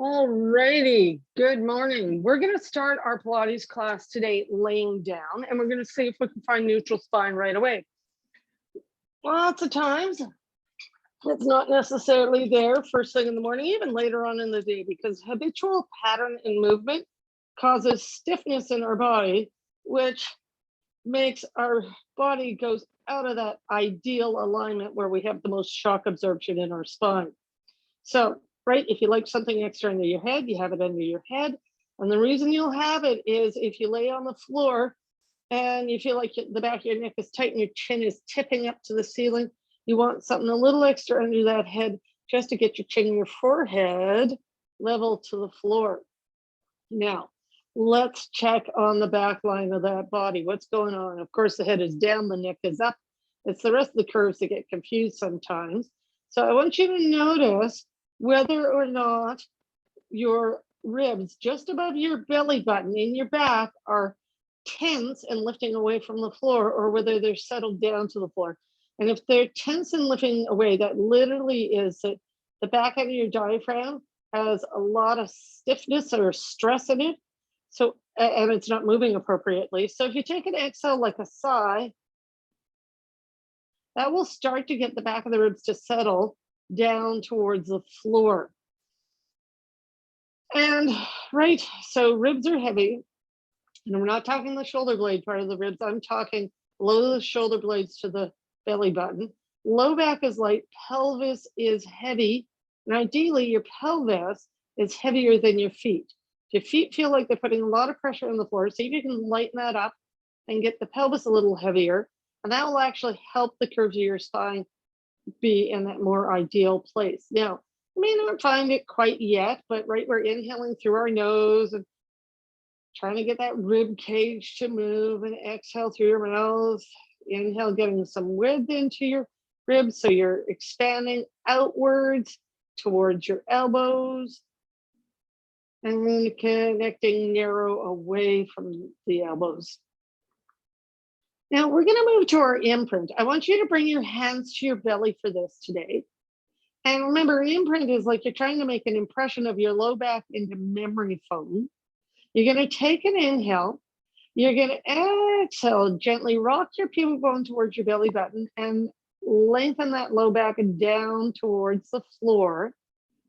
All righty, good morning. We're going to start our Pilates class today laying down, and we're going to see if we can find neutral spine right away. Lots of times, it's not necessarily there first thing in the morning, even later on in the day, because habitual pattern in movement causes stiffness in our body, which makes our body goes out of that ideal alignment where we have the most shock absorption in our spine. So, right, if you like something extra under your head, you have it under your head. And the reason you'll have it is if you lay on the floor and you feel like the back of your neck is tight and your chin is tipping up to the ceiling, you want something a little extra under that head just to get your chin and your forehead level to the floor. Now, let's check on the back line of that body. What's going on? Of course, the head is down, the neck is up. It's the rest of the curves that get confused sometimes. So I want you to notice whether or not your ribs just above your belly button in your back are tense and lifting away from the floor, or whether they're settled down to the floor. And if they're tense and lifting away, that literally is that the back end of your diaphragm has a lot of stiffness or stress in it. So, and it's not moving appropriately. So if you take an exhale like a sigh, that will start to get the back of the ribs to settle down towards the floor. And right, so ribs are heavy. And we're not talking the shoulder blade part of the ribs. I'm talking below the shoulder blades to the belly button. Low back is light, pelvis is heavy. And ideally, your pelvis is heavier than your feet. Your feet feel like they're putting a lot of pressure on the floor. See if you can lighten that up and get the pelvis a little heavier. And that will actually help the curves of your spine be in that more ideal place. Now, you may not find it quite yet, but right, we're inhaling through our nose and trying to get that rib cage to move, and exhale through your mouth. Inhale, getting some width into your ribs, so you're expanding outwards towards your elbows, and then connecting narrow away from the elbows. Now we're going to move to our imprint. I want you to bring your hands to your belly for this today. And remember, an imprint is like you're trying to make an impression of your low back into memory foam. You're going to take an inhale. You're going to exhale, gently rock your pubic bone towards your belly button and lengthen that low back down towards the floor.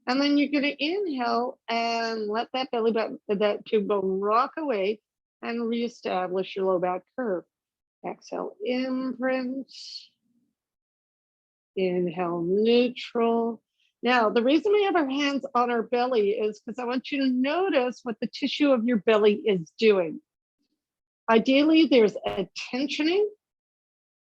And then you're going to inhale and let that belly button, that pubic bone rock away and reestablish your low back curve. Exhale, imprint. Inhale, neutral. Now, the reason we have our hands on our belly is because I want you to notice what the tissue of your belly is doing. Ideally, there's a tensioning,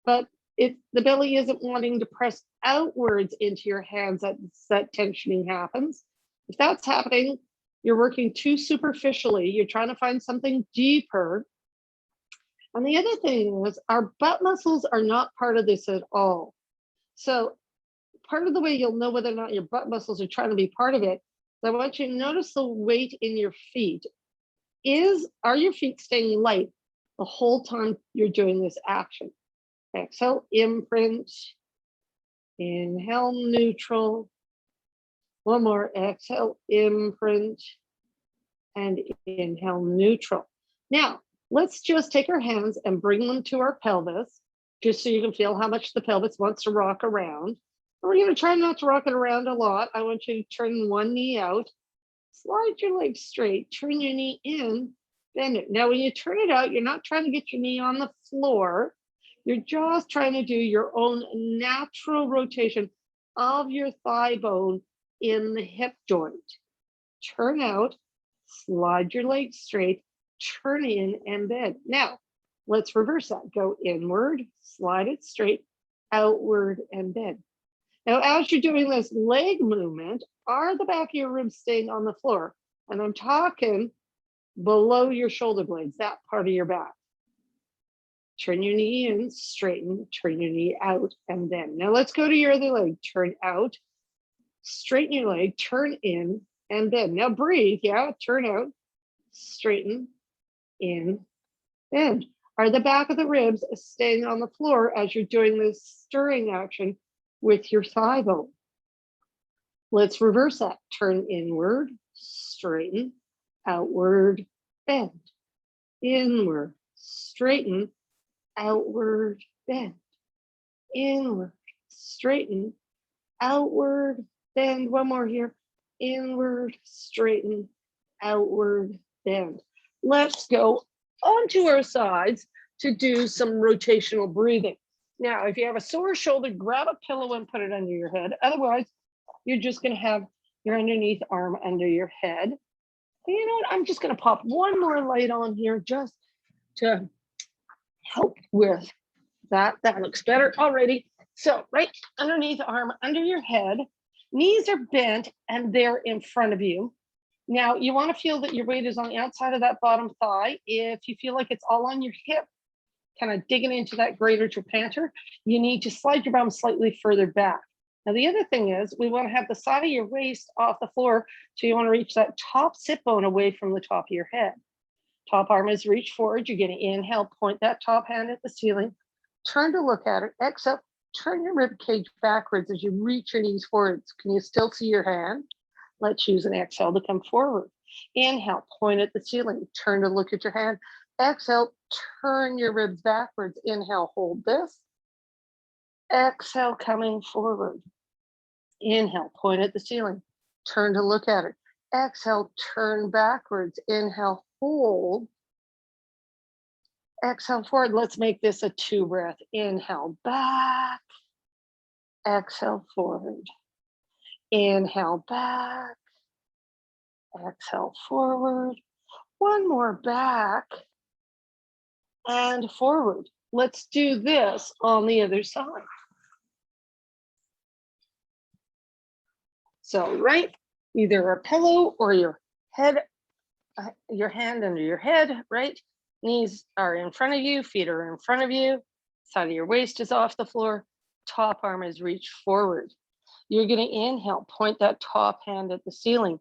but if the belly isn't wanting to press outwards into your hands, that tensioning happens. If that's happening, you're working too superficially. You're trying to find something deeper. And the other thing is our butt muscles are not part of this at all. So part of the way you'll know whether or not your butt muscles are trying to be part of it, I want you to notice the weight in your feet. Are your feet staying light the whole time you're doing this action? Exhale, imprint. Inhale, neutral. One more, exhale, imprint. And inhale, neutral. Now, let's just take our hands and bring them to our pelvis, just so you can feel how much the pelvis wants to rock around. And we're going to try not to rock it around a lot. I want you to turn one knee out, slide your leg straight, turn your knee in, bend it. Now, when you turn it out, you're not trying to get your knee on the floor. You're just trying to do your own natural rotation of your thigh bone in the hip joint. Turn out, slide your leg straight, turn in and bend. Now, let's reverse that. Go inward, slide it straight, outward, and bend. Now, as you're doing this leg movement, are the back of your ribs staying on the floor? And I'm talking below your shoulder blades, that part of your back. Turn your knee in, straighten, turn your knee out, and bend. Now let's go to your other leg. Turn out, straighten your leg, turn in, and bend. Now breathe, yeah, turn out, straighten, in, bend. Are the back of the ribs staying on the floor as you're doing this stirring action with your thigh bone? Let's reverse that. Turn inward, straighten, outward, bend. Inward, straighten, outward, bend. Inward, straighten, outward, bend. One more here. Inward, straighten, outward, bend. Let's go onto our sides to do some rotational breathing. Now, if you have a sore shoulder, grab a pillow and put it under your head. Otherwise, you're just going to have your underneath arm under your head. And you know what? I'm just going to pop one more light on here just to help with that. That looks better already. So right underneath arm under your head, knees are bent and they're in front of you. Now you want to feel that your weight is on the outside of that bottom thigh. If you feel like it's all on your hip, kind of digging into that greater trapenter, you need to slide your bum slightly further back. Now, the other thing is we want to have the side of your waist off the floor. So you want to reach that top sit bone away from the top of your head. Top arm is reach forward. You're going to inhale, point that top hand at the ceiling, turn to look at it, exhale, turn your rib cage backwards as you reach your knees forwards. Can you still see your hand? Let's use an exhale to come forward. Inhale, point at the ceiling, turn to look at your hand. Exhale, turn your ribs backwards. Inhale, hold this. Exhale, coming forward. Inhale, point at the ceiling, turn to look at it. Exhale, turn backwards. Inhale, hold. Exhale forward. Let's make this a 2 breath. Inhale back. Exhale forward. Inhale back. Exhale forward. One more back and forward. Let's do this on the other side. So right, either a pillow or your head, your hand under your head, right? Knees are in front of you, feet are in front of you, side of your waist is off the floor, top arm is reached forward. You're going to inhale, point that top hand at the ceiling,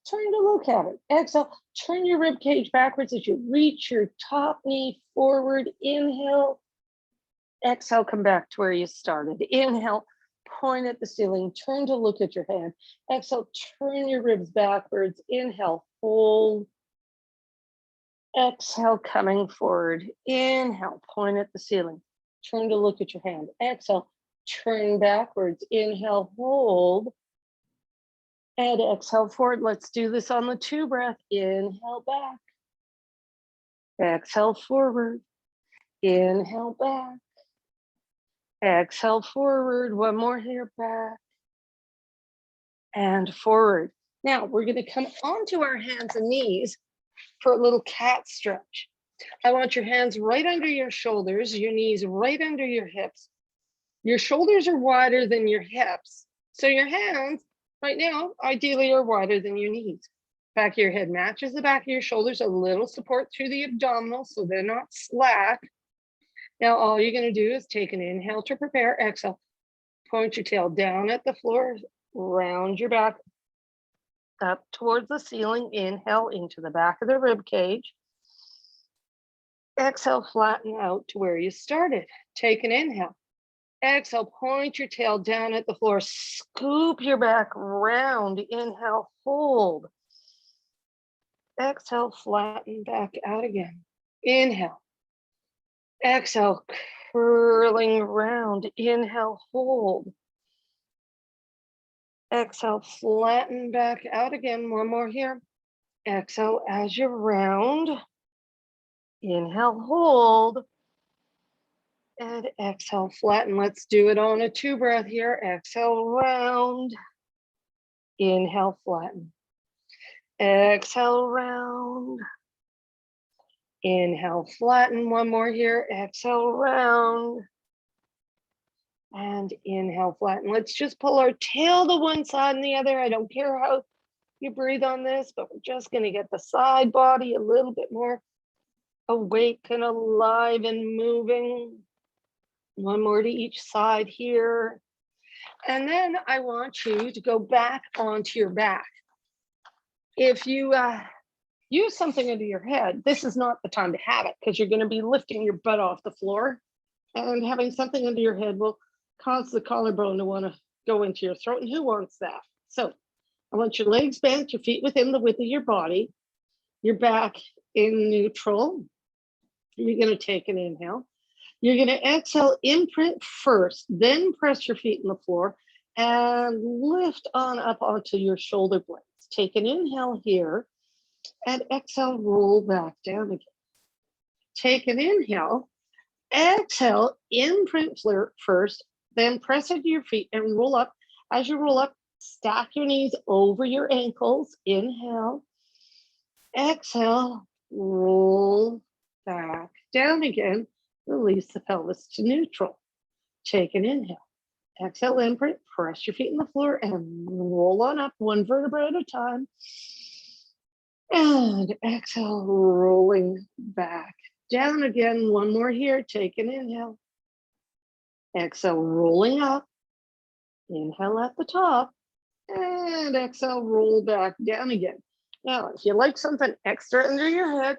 turn to look at it. Exhale, turn your rib cage backwards as you reach your top knee forward. Inhale, exhale, come back to where you started. Inhale, point at the ceiling, turn to look at your hand. Exhale, turn your ribs backwards. Inhale, hold. Exhale, coming forward. Inhale, point at the ceiling, turn to look at your hand. Exhale, turn backwards. Inhale, hold. And exhale forward. Let's do this on the 2 breath. Inhale back. Exhale forward. Inhale back. Exhale forward. One more here, back and forward. Now we're going to come onto our hands and knees for a little cat stretch. I want your hands right under your shoulders, your knees right under your hips. Your shoulders are wider than your hips. So your hands right now, ideally, are wider than your knees. Back of your head matches the back of your shoulders, a little support through the abdominals so they're not slack. Now, all you're going to do is take an inhale to prepare. Exhale, point your tail down at the floor, round your back up towards the ceiling. Inhale into the back of the rib cage. Exhale, flatten out to where you started. Take an inhale. Exhale, point your tail down at the floor. Scoop your back round. Inhale, hold. Exhale, flatten back out again. Inhale. Exhale, curling round. Inhale, hold. Exhale, flatten back out again. One more here. Exhale as you round. Inhale, hold. And exhale, flatten. Let's do it on a 2 breath here. Exhale, round. Inhale, flatten. Exhale, round. Inhale, flatten. One more here. Exhale, round. And inhale, flatten. Let's just pull our tail to one side and the other. I don't care how you breathe on this, but we're just going to get the side body a little bit more awake and alive and moving. One more to each side here. And then I want you to go back onto your back. If you use something under your head, this is not the time to have it because you're going to be lifting your butt off the floor, and having something under your head will cause the collarbone to want to go into your throat. And who wants that? So I want your legs bent, your feet within the width of your body, your back in neutral. You're going to take an inhale. You're going to exhale, imprint first, then press your feet in the floor and lift on up onto your shoulder blades. Take an inhale here and exhale, roll back down again. Take an inhale, exhale, imprint first, then press into your feet and roll up. As you roll up, stack your knees over your ankles. Inhale, exhale, roll back down again. Release the pelvis to neutral. Take an inhale. Exhale, imprint, press your feet in the floor and roll on up one vertebra at a time. And exhale, rolling back down again. One more here. Take an inhale. Exhale, rolling up. Inhale at the top. And exhale, roll back down again. Now, if you like something extra under your head,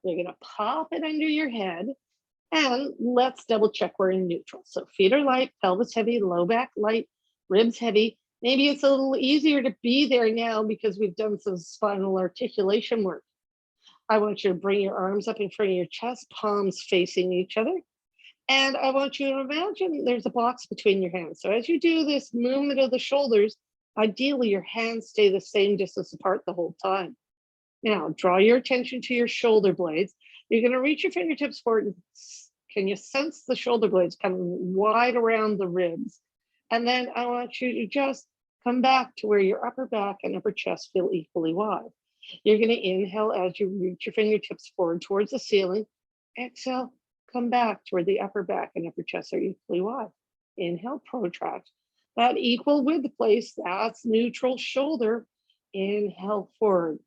you're going to pop it under your head. And let's double check we're in neutral. So feet are light, pelvis heavy, low back light, ribs heavy. Maybe it's a little easier to be there now because we've done some spinal articulation work. I want you to bring your arms up in front of your chest, palms facing each other. And I want you to imagine there's a box between your hands. So as you do this movement of the shoulders, ideally your hands stay the same distance apart the whole time. Now, draw your attention to your shoulder blades. You're going to reach your fingertips forward. And can you sense the shoulder blades coming wide around the ribs? And then I want you to just come back to where your upper back and upper chest feel equally wide. You're going to inhale as you reach your fingertips forward towards the ceiling. Exhale, come back to where the upper back and upper chest are equally wide. Inhale, protract. That equal width place, that's neutral shoulder. Inhale, forward.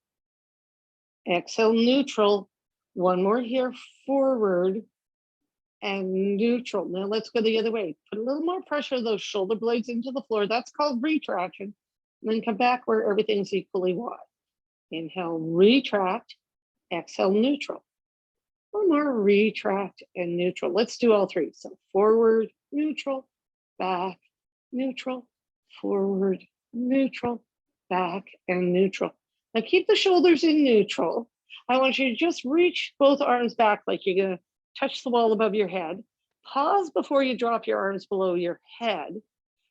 Exhale, neutral. One more here, forward and neutral. Now let's go the other way. Put a little more pressure of those shoulder blades into the floor. That's called retraction. And then come back where everything's equally wide. Inhale, retract. Exhale, neutral. One more, retract and neutral. Let's do all three. So forward, neutral, back, neutral, forward, neutral, back, and neutral. Now keep the shoulders in neutral. I want you to just reach both arms back like you're going to touch the wall above your head. Pause before you drop your arms below your head.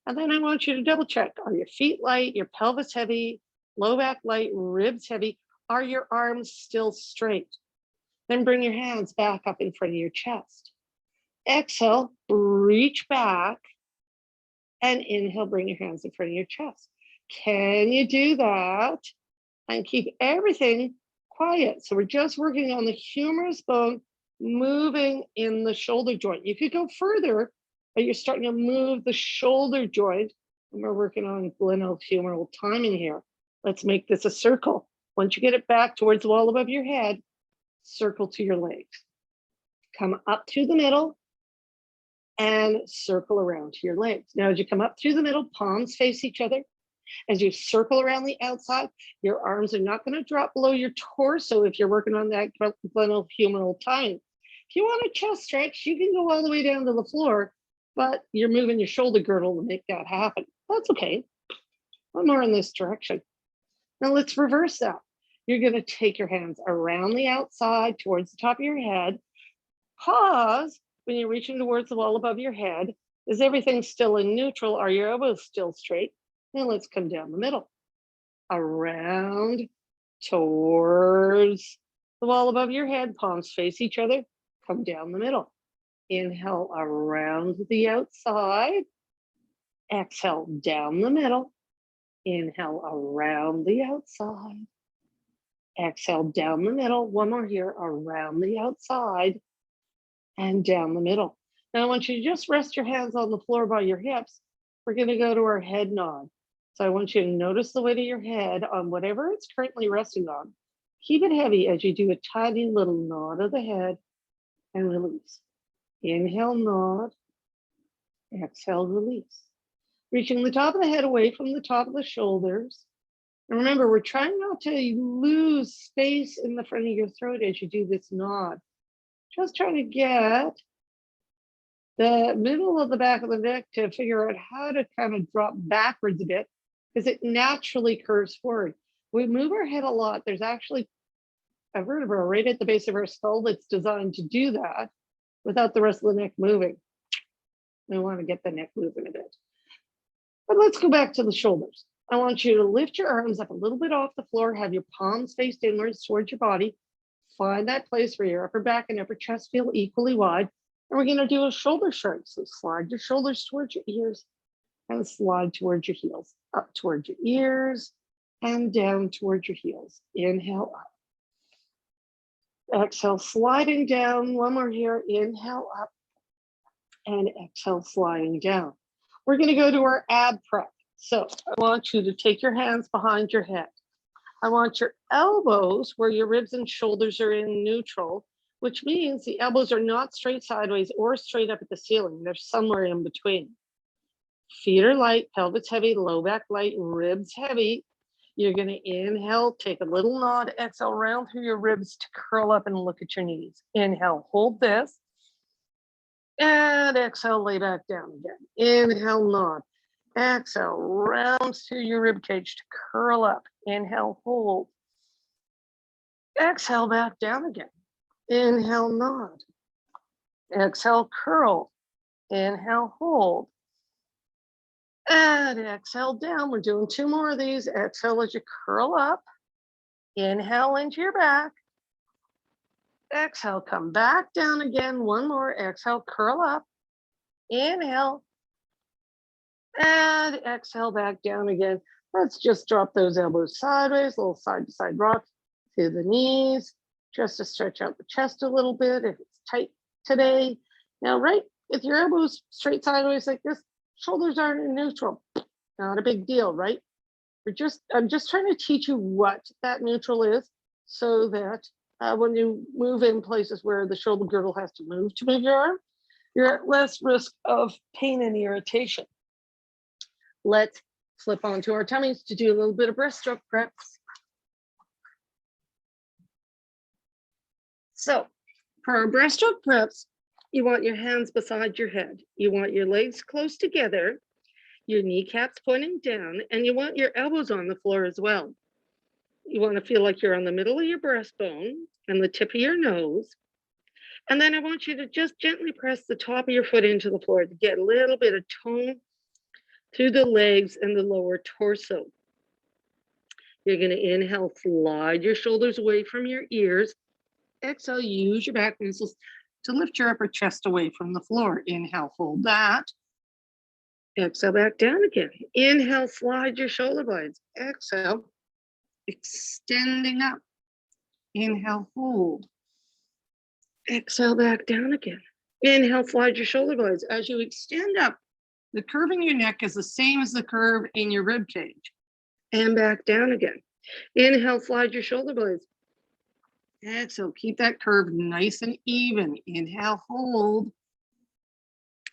And then I want you to double check. Are your feet light, your pelvis heavy, low back light, ribs heavy? Are your arms still straight? Then bring your hands back up in front of your chest. Exhale, reach back. And inhale, bring your hands in front of your chest. Can you do that? And keep everything quiet. So we're just working on the humerus bone moving in the shoulder joint. You could go further, but you're starting to move the shoulder joint. And we're working on glenohumeral timing here. Let's make this a circle. Once you get it back towards the wall above your head, circle to your legs. Come up through the middle and circle around to your legs. Now, as you come up through the middle, palms face each other. As you circle around the outside, your arms are not going to drop below your torso if you're working on that glenohumeral timing. If you want a chest stretch, you can go all the way down to the floor, but you're moving your shoulder girdle to make that happen. That's okay. One more in this direction. Now let's reverse that. You're going to take your hands around the outside towards the top of your head. Pause when you're reaching towards the wall above your head. Is everything still in neutral? Are your elbows still straight? Now let's come down the middle. Around towards the wall above your head. Palms face each other. Come down the middle. Inhale around the outside. Exhale down the middle. Inhale around the outside. Exhale down the middle. One more here, around the outside and down the middle. Now I want you to just rest your hands on the floor by your hips. We're going to go to our head nod. So I want you to notice the weight of your head on whatever it's currently resting on. Keep it heavy as you do a tiny little nod of the head and release. Inhale, nod. Exhale, release. Reaching the top of the head away from the top of the shoulders. And remember, we're trying not to lose space in the front of your throat as you do this nod. Just trying to get the middle of the back of the neck to figure out how to kind of drop backwards a bit because it naturally curves forward. We move our head a lot. There's actually a vertebra right at the base of our skull that's designed to do that without the rest of the neck moving. We want to get the neck moving a bit. But let's go back to the shoulders. I want you to lift your arms up a little bit off the floor, have your palms faced inwards towards your body. Find that place where your upper back and upper chest feel equally wide. And we're going to do a shoulder shrug. So slide your shoulders towards your ears and slide towards your heels, up towards your ears and down towards your heels. Inhale up. Exhale, sliding down. One more here. Inhale up and exhale, sliding down. We're going to go to our ab prep. So I want you to take your hands behind your head. I want your elbows where your ribs and shoulders are in neutral, which means the elbows are not straight sideways or straight up at the ceiling. They're somewhere in between. Feet are light, pelvis heavy, low back light, ribs heavy. You're going to inhale, take a little nod, exhale, round through your ribs to curl up and look at your knees. Inhale, hold this. And exhale, lay back down again. Inhale, nod. Exhale, round through your rib cage to curl up. Inhale, hold. Exhale, back down again. Inhale, nod. Exhale, curl. Inhale, hold. And exhale down. We're doing 2 more of these. Exhale as you curl up. Inhale into your back. Exhale, come back down again. 1 more. Exhale, curl up. Inhale. And exhale back down again. Let's just drop those elbows sideways, a little side to side rock to the knees, just to stretch out the chest a little bit if it's tight today. Now, right, with your elbows straight sideways like this, shoulders aren't in neutral. Not a big deal, right? I'm just trying to teach you what that neutral is so that when you move in places where the shoulder girdle has to move your arm, you're at less risk of pain and irritation. Let's flip onto our tummies to do a little bit of breaststroke preps. So for our breaststroke preps, you want your hands beside your head. You want your legs close together, your kneecaps pointing down, and you want your elbows on the floor as well. You want to feel like you're on the middle of your breastbone and the tip of your nose. And then I want you to just gently press the top of your foot into the floor to get a little bit of tone through the legs and the lower torso. You're going to inhale, slide your shoulders away from your ears. Exhale, use your back muscles to lift your upper chest away from the floor. Inhale, hold that. Exhale, back down again. Inhale, slide your shoulder blades. Exhale, extending up. Inhale, hold. Exhale, back down again. Inhale, slide your shoulder blades. As you extend up, the curve in your neck is the same as the curve in your rib cage. And back down again. Inhale, slide your shoulder blades. Exhale, keep that curve nice and even. Inhale, hold.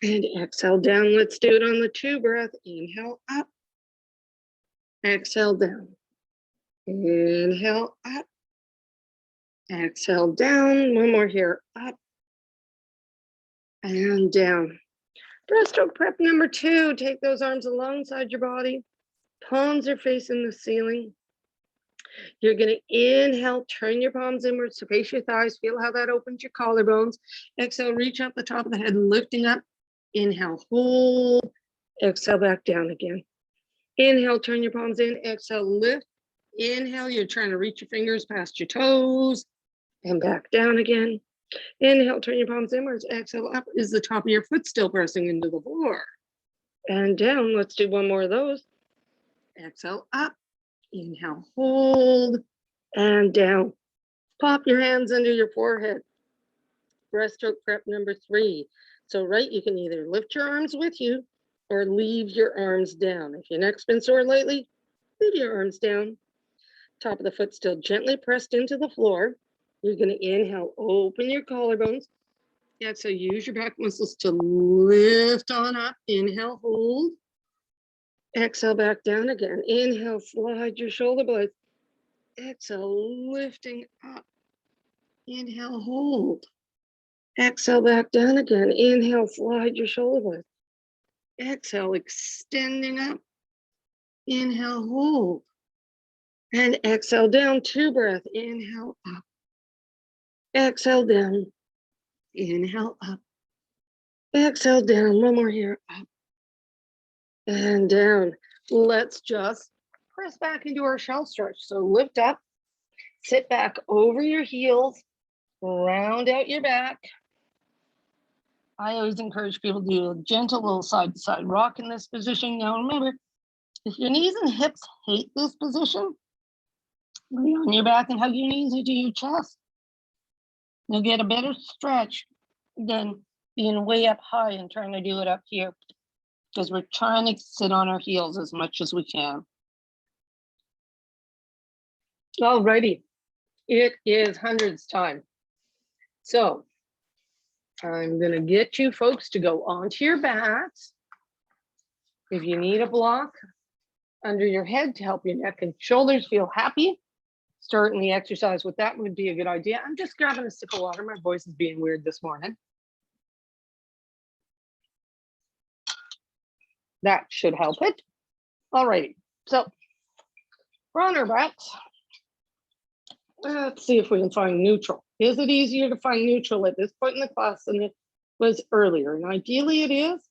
And exhale down. Let's do it on the 2 breath. Inhale up. Exhale down. Inhale up. Exhale down. 1 more here. Up. And down. Breaststroke prep number 2, take those arms alongside your body. Palms are facing the ceiling. You're going to inhale, turn your palms inwards to face your thighs. Feel how that opens your collarbones. Exhale, reach up the top of the head, lifting up. Inhale, hold. Exhale, back down again. Inhale, turn your palms in. Exhale, lift. Inhale, you're trying to reach your fingers past your toes and back down again. Inhale, turn your palms inwards. Exhale, up. Is the top of your foot still pressing into the floor? And down. Let's do 1 more of those. Exhale, up. Inhale, hold. And down. Pop your hands under your forehead. Breaststroke prep number 3. So, right, you can either lift your arms with you or leave your arms down. If your neck's been sore lately, leave your arms down. Top of the foot still gently pressed into the floor. You're going to inhale, open your collarbones. Exhale, use your back muscles to lift on up. Inhale, hold. Exhale, back down again. Inhale, slide your shoulder blades. Exhale, lifting up. Inhale, hold. Exhale, back down again. Inhale, slide your shoulder blades. Exhale, extending up. Inhale, hold. And exhale down, 2 breath. Inhale, up. Exhale down. Inhale, up. Exhale down. One more here. Up and down. Let's just press back into our shell stretch. So lift up, sit back over your heels, round out your back. I always encourage people to do a gentle little side-to-side rock in this position. Now remember, if your knees and hips hate this position, lay on your back and hug your knees into your chest. You'll get a better stretch than being way up high and trying to do it up here, because we're trying to sit on our heels as much as we can. Alrighty, it is hundreds time. So I'm gonna get you folks to go onto your backs. If you need a block under your head to help your neck and shoulders feel happy, starting the exercise with that would be a good idea. I'm just grabbing a sip of water. My voice is being weird this morning. That should help it. Alrighty, so we're on our backs. Let's see if we can find neutral. Is it easier to find neutral at this point in the class than it was earlier? And ideally it is.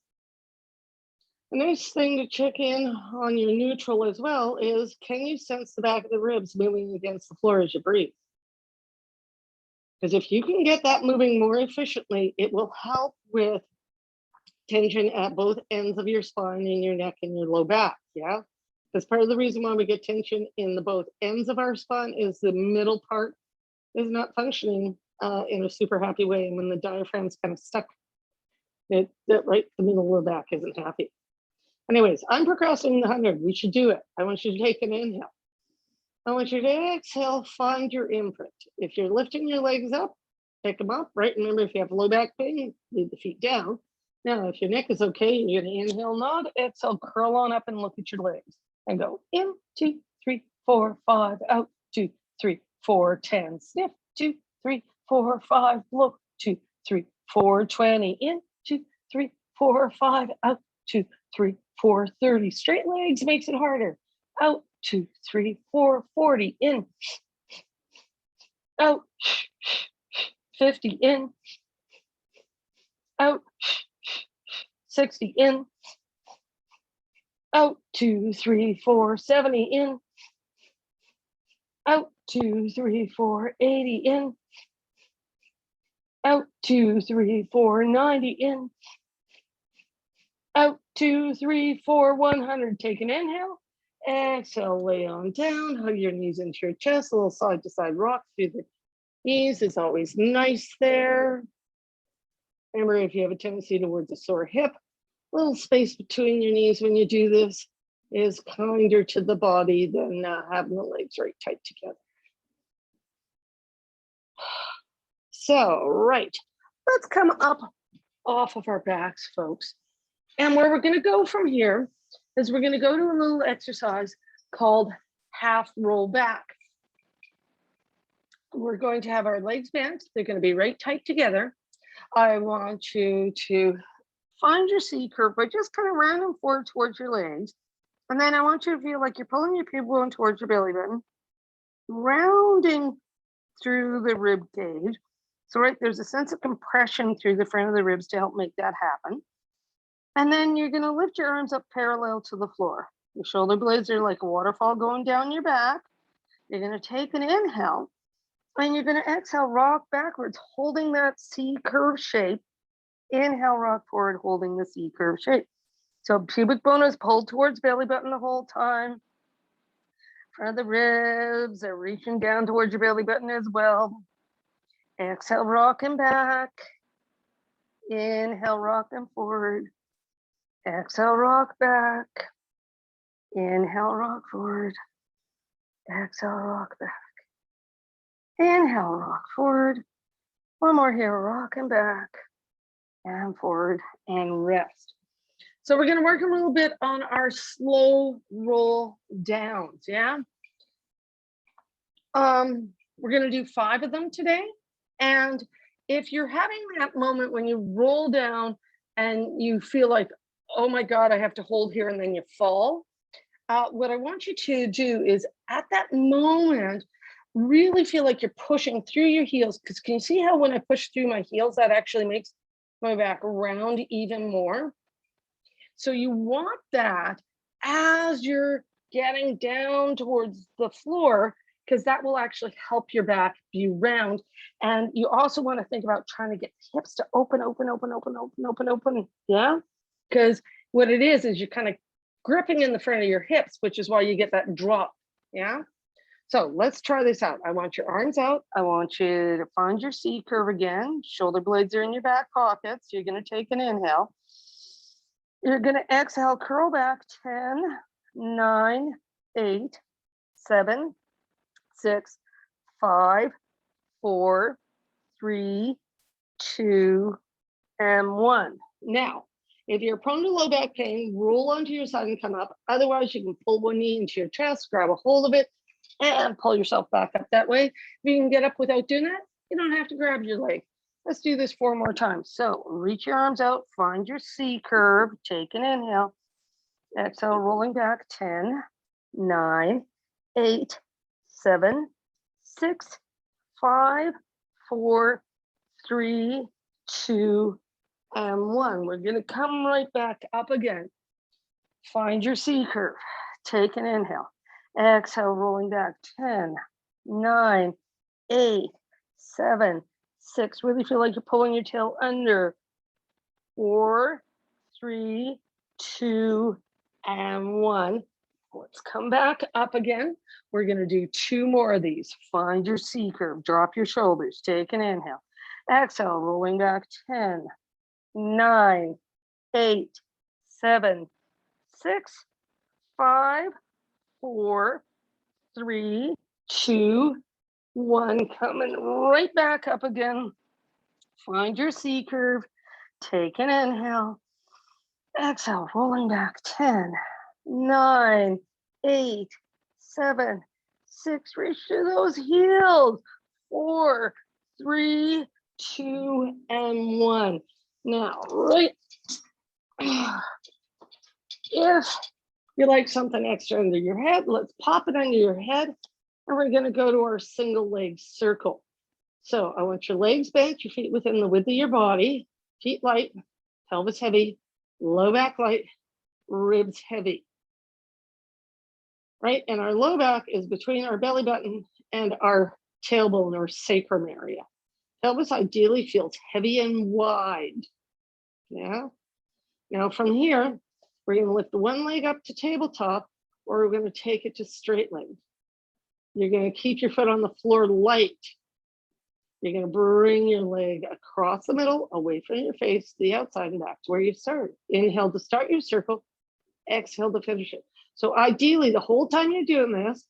A nice thing to check in on your neutral as well is, can you sense the back of the ribs moving against the floor as you breathe? Because if you can get that moving more efficiently, it will help with tension at both ends of your spine, in your neck and your low back, yeah? Because part of the reason why we get tension in the both ends of our spine is the middle part is not functioning in a super happy way. And when the diaphragm's kind of stuck, right, the middle of the back isn't happy. Anyways, I'm procrastinating the 100. We should do it. I want you to take an inhale. I want you to exhale, find your imprint. If you're lifting your legs up, pick them up, right? Remember, if you have low back pain, leave the feet down. Now, if your neck is okay, you're gonna inhale, nod, exhale, curl on up and look at your legs. And go in, 2, 3, 4, 5, out, 2, 3, 4, 10, sniff, 2, 3, 4, 5, look, 2, 3, 4, 20, in, 2, 3, 4, 5, out, 2, 3, 4, 30. Straight legs makes it harder. Out, 2, 3, 4, 40, in, out, 50, in, out, 60, in, out, 2, 3, 4, 70, in, out, 2, 3, 4, 80, in, out, 2, 3, 4, 90, in, out, 2, 3, 4, 100. Take an inhale, exhale, lay on down, hug your knees into your chest, a little side to side rock through the knees is always nice there. Remember, if you have a tendency towards a sore hip, a little space between your knees when you do this is kinder to the body than having the legs right tight together. So, right, let's come up off of our backs, folks. And where we're gonna go from here is we're gonna go to a little exercise called half roll back. We're going to have our legs bent. They're gonna be right tight together. I want you to find your C curve by just kind of rounding forward towards your legs. And then I want you to feel like you're pulling your pubic bone towards your belly button, rounding through the rib cage. So right, there's a sense of compression through the front of the ribs to help make that happen. And then you're gonna lift your arms up parallel to the floor. Your shoulder blades are like a waterfall going down your back. You're gonna take an inhale and you're gonna exhale, rock backwards, holding that C curve shape. Inhale, rock forward, holding the C curve shape. So pubic bone is pulled towards belly button the whole time. Front of the ribs are reaching down towards your belly button as well. Exhale, rocking back. Inhale, rock them forward. Exhale, rock back. Inhale, rock forward. Exhale, rock back. Inhale, rock forward. One more here, rocking back and forward and rest. So we're gonna work a little bit on our slow roll downs, yeah? We're gonna do 5 of them today. And if you're having that moment when you roll down and you feel like, oh my God, I have to hold here, and then you fall, what I want you to do is at that moment, really feel like you're pushing through your heels. Because can you see how when I push through my heels, that actually makes my back round even more? So you want that as you're getting down towards the floor, because that will actually help your back be round. And you also want to think about trying to get hips to open, open, open, open, open, open, open. Yeah. Because what it is you're kind of gripping in the front of your hips, which is why you get that drop. Yeah. So let's try this out. I want your arms out. I want you to find your C curve again. Shoulder blades are in your back pockets. You're going to take an inhale. You're going to exhale, curl back. 10, 9, 8, 7, 6, 5, 4, 3, 2, and 1. Now, if you're prone to low back pain, roll onto your side and come up. Otherwise, you can pull one knee into your chest, grab a hold of it, and pull yourself back up that way. If you can get up without doing that, you don't have to grab your leg. Let's do this 4 more times. So reach your arms out, find your C curve, take an inhale, exhale, rolling back. 10, 9, 8, 7, 6, 5, 4, 3, 2, and 1. We're going to come right back up again. Find your C curve, take an inhale, exhale, rolling back. 10, 9, 8, 7, 6. Really feel like you're pulling your tail under. 4, 3, 2, and 1. Let's come back up again. We're going to do 2 more of these. Find your C curve, drop your shoulders, take an inhale, exhale, rolling back. 10, 9, 8, 7, 6, 5, 4, 3, 2, 1. Coming right back up again. Find your C curve, take an inhale, exhale, rolling back. 10, 9, 8, 7, 6. Reach to those heels. 4, 3, 2, and 1. Now, right, if you like something extra under your head, let's pop it under your head, and we're going to go to our single leg circle. So I want your legs bent, your feet within the width of your body, feet light, pelvis heavy, low back light, ribs heavy. Right? And our low back is between our belly button and our tailbone or sacrum area. Pelvis ideally feels heavy and wide. Yeah. Now from here, we're going to lift the one leg up to tabletop, or we're going to take it to straight leg. You're going to keep your foot on the floor light. You're going to bring your leg across the middle, away from your face, to the outside, and back to where you started. Inhale to start your circle. Exhale to finish it. So ideally, the whole time you're doing this,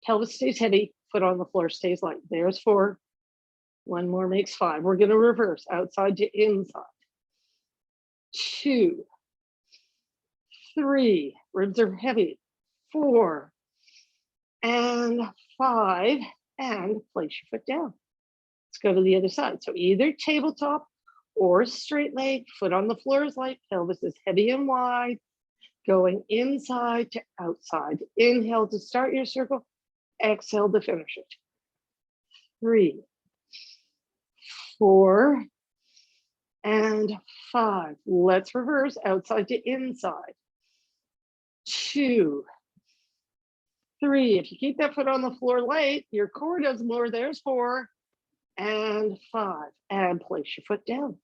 pelvis stays heavy, foot on the floor stays light. There's 4. 1 more makes 5. We're going to reverse outside to inside. 2, 3. Ribs are heavy. 4 and 5. And place your foot down. Let's go to the other side. So either tabletop or straight leg, foot on the floor is light, pelvis is heavy and wide, going inside to outside. Inhale to start your circle, exhale to finish it. 3, 4, and 5. Let's reverse outside to inside. 2, 3. If you keep that foot on the floor light, your core does more. There's 4 and 5. And place your foot down.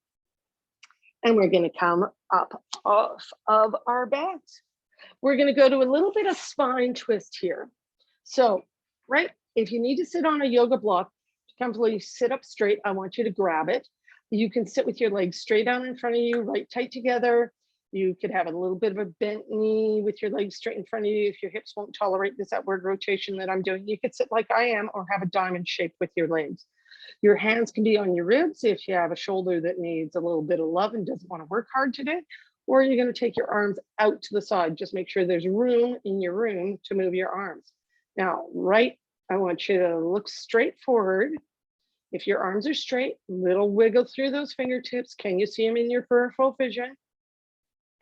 And we're going to come up off of our backs. We're going to go to a little bit of spine twist here. So, right, if you need to sit on a yoga block to comfortably sit up straight, I want you to grab it. You can sit with your legs straight down in front of you, right tight together. You could have a little bit of a bent knee with your legs straight in front of you. If your hips won't tolerate this outward rotation that I'm doing, you could sit like I am or have a diamond shape with your legs. Your hands can be on your ribs if you have a shoulder that needs a little bit of love and doesn't want to work hard today. Or you're going to take your arms out to the side. Just make sure there's room in your room to move your arms. Now, right, I want you to look straight forward. If your arms are straight, little wiggle through those fingertips. Can you see them in your peripheral vision?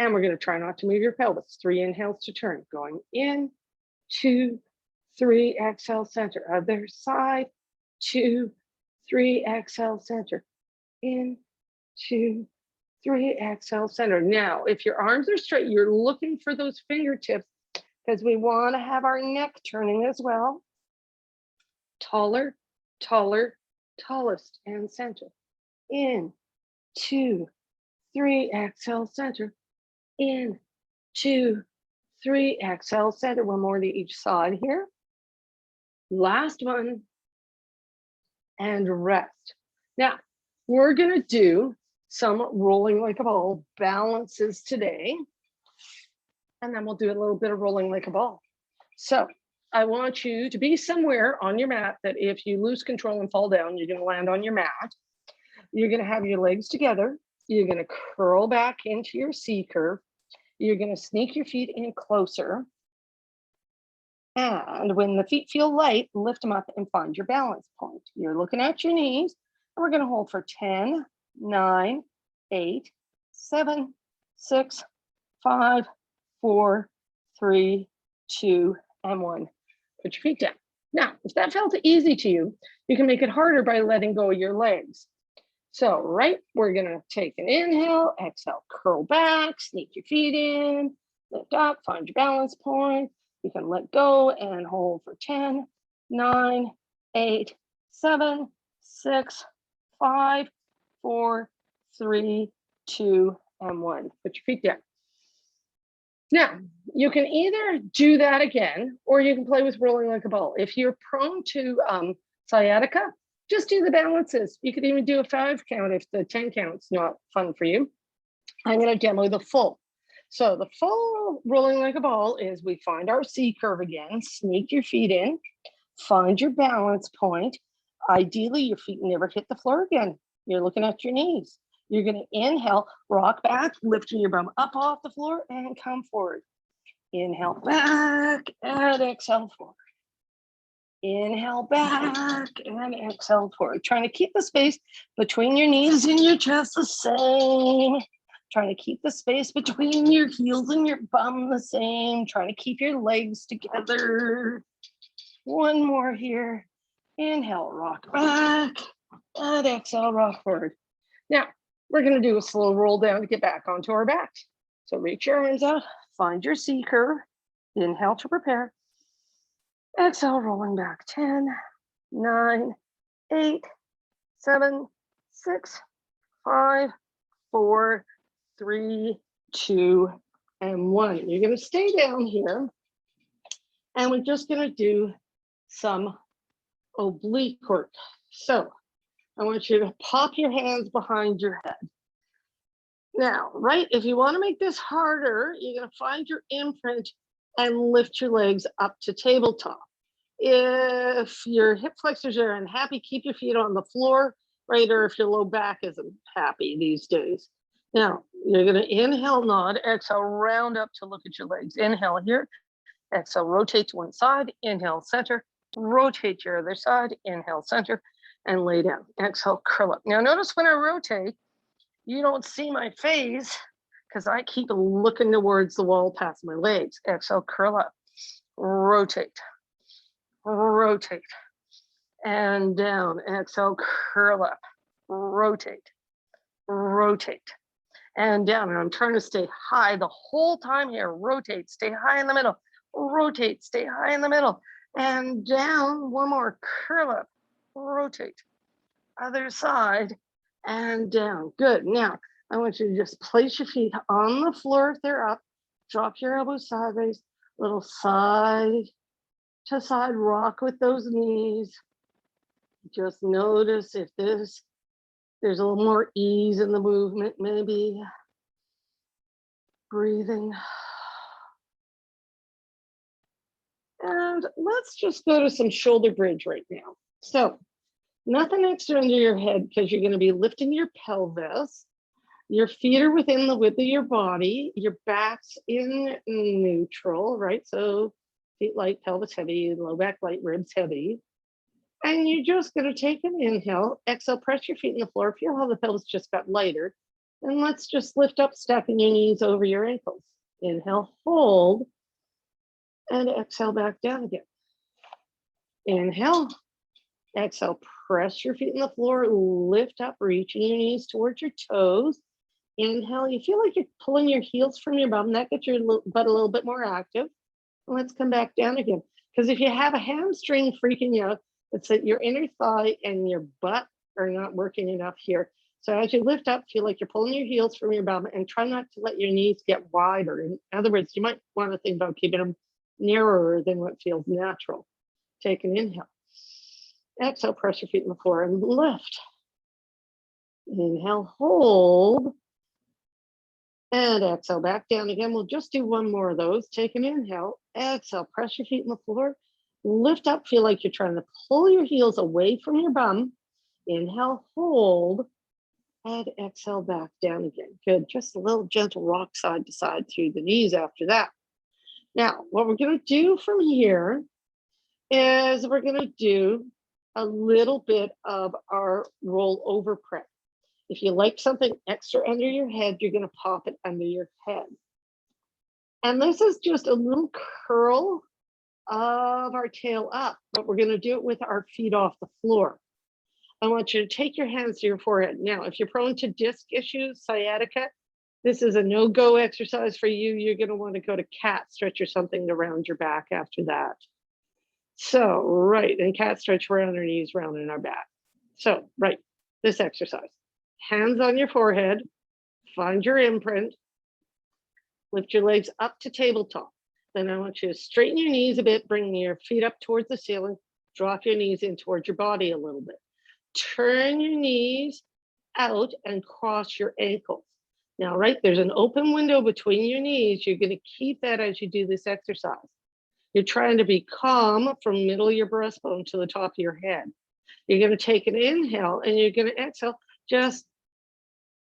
And we're going to try not to move your pelvis. 3 inhales to turn. Going in, 2, 3, exhale, center. Other side, 2, 3, exhale, center. In, 2, 3, exhale, center. Now, if your arms are straight, you're looking for those fingertips because we want to have our neck turning as well. Taller, taller, tallest, and center. In, 2, 3, exhale, center. In, 2, 3, exhale, center. One more to each side here. Last one. And rest. Now, we're going to do some rolling like a ball balances today. And then we'll do a little bit of rolling like a ball. So I want you to be somewhere on your mat that if you lose control and fall down, you're going to land on your mat. You're going to have your legs together. You're going to curl back into your C curve. You're going to sneak your feet in closer. And when the feet feel light, lift them up and find your balance point. You're looking at your knees, and we're going to hold for 10, 9, 8, 7, 6, 5, 4, 3, 2, and 1. Put your feet down. Now, if that felt easy to you, you can make it harder by letting go of your legs. So, we're going to take an inhale, exhale, curl back, sneak your feet in, lift up, find your balance point. You can let go and hold for 10, 9, 8, 7, 6, 5, 4, 3, 2, and 1. Put your feet down. Now, you can either do that again, or you can play with rolling like a ball. If you're prone to sciatica, just do the balances. You could even do a 5 count if the 10 count's not fun for you. I'm going to demo the full. So the full rolling like a ball is we find our C curve again, sneak your feet in, find your balance point. Ideally, your feet never hit the floor again. You're looking at your knees. You're going to inhale, rock back, lifting your bum up off the floor and come forward. Inhale back and exhale forward. Inhale back and exhale forward. Trying to keep the space between your knees and your chest the same. Trying to keep the space between your heels and your bum the same. Trying to keep your legs together. One more here. Inhale, rock back. And exhale, rock forward. Now, we're going to do a slow roll down to get back onto our backs. So reach your arms out. Find your C curve. Inhale to prepare. Exhale, rolling back. 10, 9, 8, 7, 6, 5, 4, 3, 2, and 1. You're going to stay down here. And we're just going to do some oblique work. So I want you to pop your hands behind your head. Now, if you want to make this harder, you're going to find your imprint and lift your legs up to tabletop. If your hip flexors are unhappy, keep your feet on the floor, or if your low back isn't happy these days. Now, you're going to inhale, nod, exhale, round up to look at your legs. Inhale here, exhale, rotate to one side, inhale, center, rotate your other side, inhale, center, and lay down. Exhale, curl up. Now, notice when I rotate, you don't see my face because I keep looking towards the wall past my legs. Exhale, curl up, rotate, rotate, and down. Exhale, curl up, rotate, rotate, and down. And I'm trying to stay high the whole time here. Rotate, stay high in the middle, rotate, stay high in the middle, and down. One more, curl up, rotate, other side, and down. Good. Now, I want you to just place your feet on the floor if they're up. Drop your elbows sideways, little side to side rock with those knees. Just notice if there's a little more ease in the movement, maybe. Breathing. And let's just go to some shoulder bridge right now. So nothing extra under your head because you're going to be lifting your pelvis. Your feet are within the width of your body. Your back's in neutral, right? So feet light, pelvis heavy, low back light, ribs heavy. And you're just going to take an inhale, exhale, press your feet in the floor. Feel how the pelvis just got lighter. And let's just lift up, stepping your knees over your ankles. Inhale, hold, and exhale back down again. Inhale, exhale, press your feet in the floor, lift up, reaching your knees towards your toes. Inhale, you feel like you're pulling your heels from your bum. That gets your butt a little bit more active. Let's come back down again. Because if you have a hamstring freaking you out, it's that your inner thigh and your butt are not working enough here. So as you lift up, feel like you're pulling your heels from your bum and try not to let your knees get wider. In other words, you might want to think about keeping them narrower than what feels natural. Take an inhale. Exhale, press your feet in the floor and lift. Inhale, hold. And exhale, back down again. We'll just do one more of those. Take an inhale, exhale, press your feet in the floor, lift up, feel like you're trying to pull your heels away from your bum. Inhale, hold, and exhale, back down again. Good, just a little gentle rock side to side through the knees after that. Now, what we're gonna do from here is we're gonna do a little bit of our roll over prep. If you like something extra under your head, you're going to pop it under your head. And this is just a little curl of our tail up, but we're going to do it with our feet off the floor. I want you to take your hands to your forehead. Now, if you're prone to disc issues, sciatica, this is a no-go exercise for you. You're going to want to go to cat stretch or something around your back after that. So, right, and cat stretch around our knees, round in our back. So, right, this exercise. Hands on your forehead, find your imprint, lift your legs up to tabletop. Then I want you to straighten your knees a bit, bring your feet up towards the ceiling, drop your knees in towards your body a little bit. Turn your knees out and cross your ankles. Now, right, there's an open window between your knees. You're going to keep that as you do this exercise. You're trying to be calm from middle of your breastbone to the top of your head. You're going to take an inhale and you're going to exhale. Just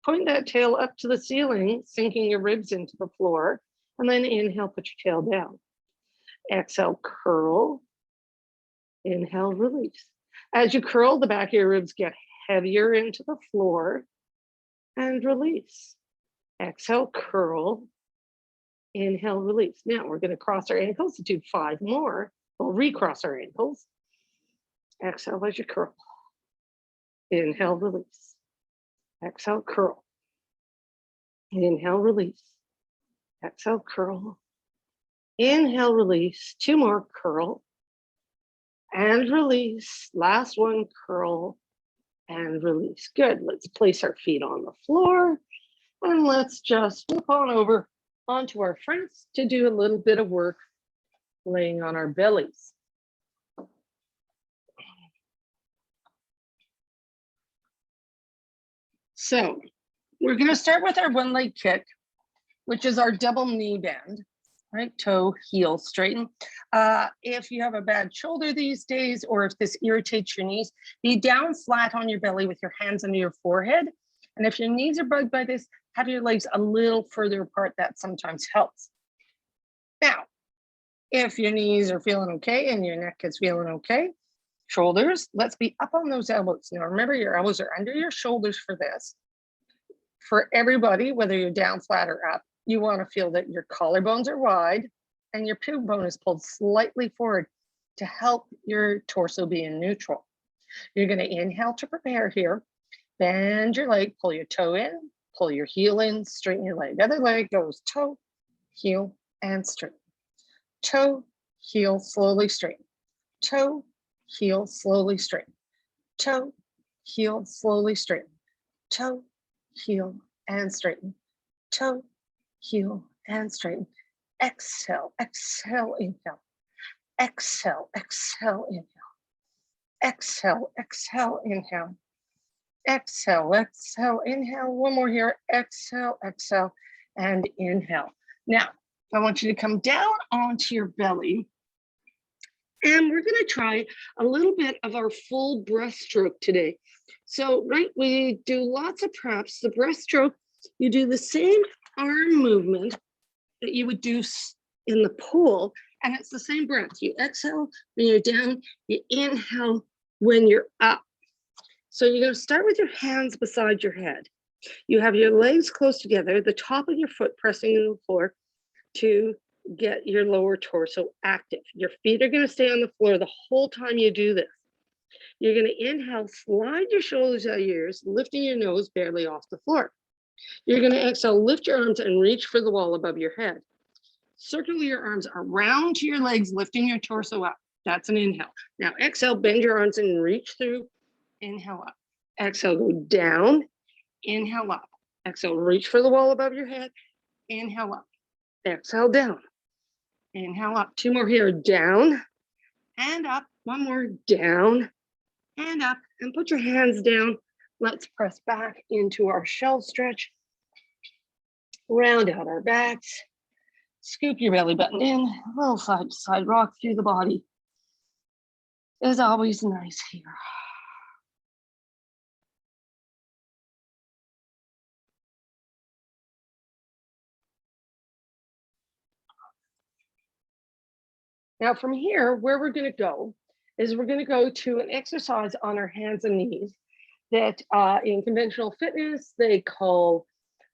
point that tail up to the ceiling, sinking your ribs into the floor, and then inhale, put your tail down. Exhale, curl. Inhale, release. As you curl, the back of your ribs get heavier into the floor and release. Exhale, curl. Inhale, release. Now we're going to cross our ankles, do 5 more. We'll recross our ankles. Exhale as you curl. Inhale, release. Exhale, curl. Inhale, release. Exhale, curl. Inhale, release. 2 more, curl. And release. Last one, curl and release. Good. Let's place our feet on the floor. And let's just flip on over onto our fronts to do a little bit of work laying on our bellies. So we're going to start with our one leg kick, which is our double knee bend, right? Toe, heel, straighten. If you have a bad shoulder these days, or if this irritates your knees, be down flat on your belly with your hands under your forehead. And if your knees are bugged by this, have your legs a little further apart. That sometimes helps. Now, if your knees are feeling okay and your neck is feeling okay, shoulders, let's be up on those elbows. Now, remember, your elbows are under your shoulders for this. For everybody, whether you're down flat or up, you want to feel that your collarbones are wide and your pubic bone is pulled slightly forward to help your torso be in neutral. You're going to inhale to prepare here. Bend your leg, pull your toe in, pull your heel in, straighten your leg. Other leg goes toe, heel, and straighten. Toe, heel, slowly straighten. Toe, heel, slowly straighten. Toe, heel, slowly straighten. Toe, heel, and straighten. Toe, heel, and straighten. Exhale, exhale, inhale. Exhale, exhale, inhale. Exhale, exhale, inhale. Exhale, exhale, inhale. One more here. Exhale, exhale, and inhale. Now, I want you to come down onto your belly. And we're going to try a little bit of our full breaststroke today. So, right, we do lots of preps. The breaststroke, you do the same arm movement that you would do in the pool, and it's the same breath. You exhale when you're down, you inhale when you're up. So you're going to start with your hands beside your head. You have your legs close together, the top of your foot pressing into the floor to get your lower torso active. Your feet are going to stay on the floor the whole time you do this. You're going to inhale, slide your shoulders out of your ears, lifting your nose barely off the floor. You're going to exhale, lift your arms and reach for the wall above your head. Circle your arms around to your legs, lifting your torso up. That's an inhale. Now exhale, bend your arms and reach through. Inhale up. Exhale, go down. Inhale up. Exhale, reach for the wall above your head. Inhale up. Exhale, down. Inhale up. Two more here. Down and up. One more. Down and up. And put your hands down. Let's press back into our shell stretch. Round out our backs. Scoop your belly button in. A little side to side rock through the body. Is always nice here. Now from here, where we're going to go is we're going to go to an exercise on our hands and knees that in conventional fitness, they call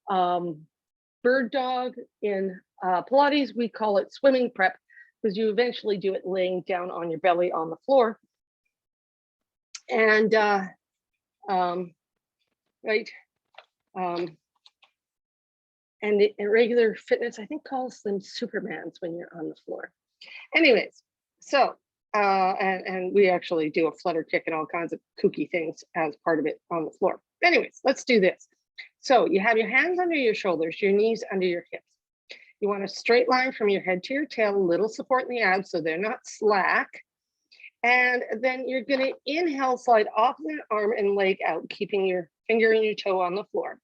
bird dog. In Pilates, we call it swimming prep because you eventually do it laying down on your belly on the floor. And and in regular fitness, I think calls them Supermans when you're on the floor. Anyways, so, and we actually do a flutter kick and all kinds of kooky things as part of it on the floor. Anyways, let's do this. So you have your hands under your shoulders, your knees under your hips. You want a straight line from your head to your tail, a little support in the abs so they're not slack. And then you're going to inhale, slide opposite arm and leg out, keeping your finger and your toe on the floor.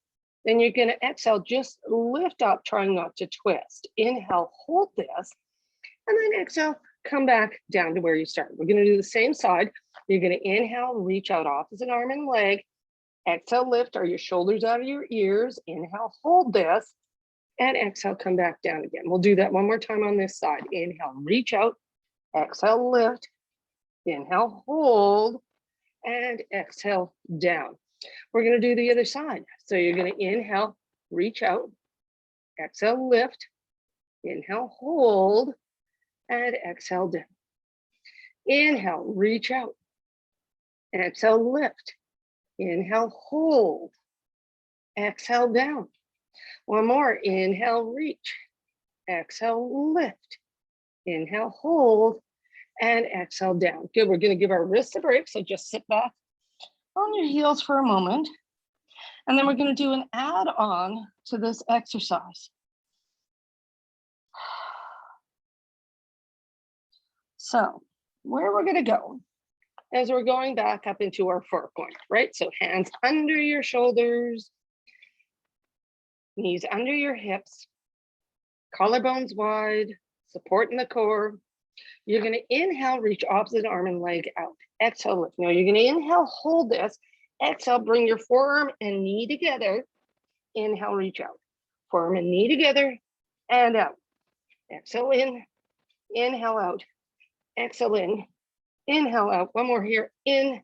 Then you're going to exhale, just lift up, trying not to twist. Inhale, hold this. And then exhale, come back down to where you started. We're going to do the same side. You're going to inhale, reach out opposite arm and leg. Exhale, lift, are your shoulders out of your ears. Inhale, hold this. And exhale, come back down again. We'll do that one more time on this side. Inhale, reach out. Exhale, lift. Inhale, hold. And exhale, down. We're going to do the other side. So you're going to inhale, reach out. Exhale, lift. Inhale, hold. And exhale, down. Inhale, reach out. Exhale, lift. Inhale, hold. Exhale, down. One more. Inhale, reach. Exhale, lift. Inhale, hold. And exhale, down. Good. We're going to give our wrists a break. So just sit back on your heels for a moment. And then we're going to do an add-on to this exercise. So where we're going to go is we're going back up into our four corner, right? So hands under your shoulders, knees under your hips, collarbones wide, support in the core. You're going to inhale, reach opposite arm and leg out. Exhale, lift. Now you're going to inhale, hold this. Exhale, bring your forearm and knee together. Inhale, reach out. Forearm and knee together and out. Exhale in, inhale out. Exhale in, inhale out. One more here, in